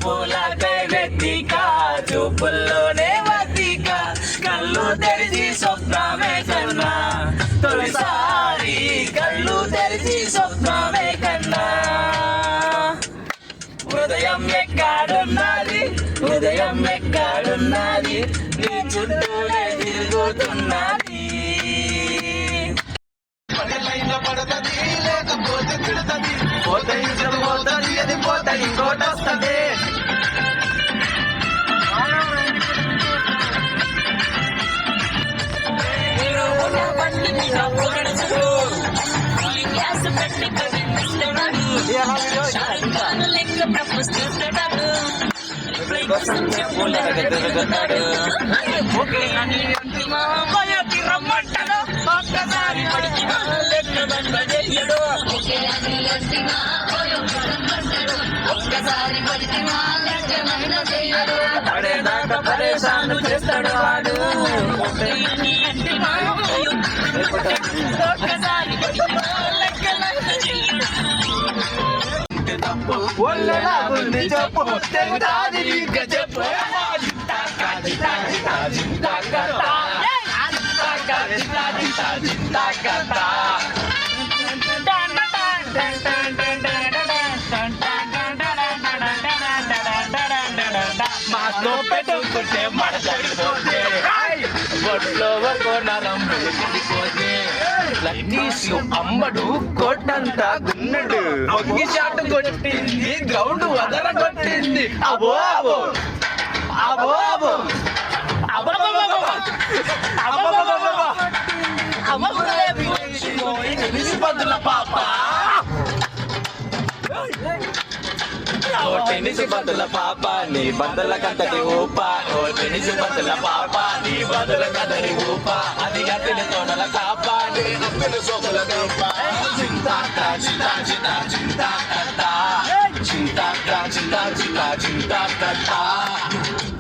పూలకై వెతిక చూపుల్లోనే వతిక కళ్ళు తెరిచి స్వప్నమే కన్నా తొలిసారి కళ్ళు తెరిచి స్వప్నమే కన్నా హృదయం ఎక్కడున్నది హృదయం ఎక్కడున్నది నీ చుట్టూనే తిరుగుతున్నది పడతది లేకపోతే తిడుతుంది పోతే ఇద్దరు పోతుంది అది పోతే ఇంకోటి వస్తుంది రమ్మంటాడు ఒక్కసారి పడిచిన లెక్క దండ చెయ్యడు ఒక్కసారి పడిచిన లెక్కమైన చెయ్యడు పడేదాకా పరేషాను చేస్తాడు వాడు ఒక్కసారి పడిచిన లెక్కమైన చెయ్యడు తప్పు ఒళ్ళలా ఉంది చెప్పు తెగుతాది ఇంకా చెప్పు మాతో పెట్టుకుంటే మడతడిపోతే బొట్లో నరం వెళ్ళిపోతే లక్కీసు అమ్మడు కోటంతా గున్నడు ఒగ్గి చాటు కొట్టింది గ్రౌండ్ వదల కొట్టింది అబో అబో అబో అబో బదుల పాప టెన్నిస్ బదుల పాప నీ బదుల కథని ఊప ఓ టెన్నిస్ బదుల పాప నీ బదుల కథని ఊప అది అతని తోడల కాప నీ అప్పని సోకుల కాప చింతా చింతా చింతా చింతా చింతా చింతా చింతా చింతా చింతా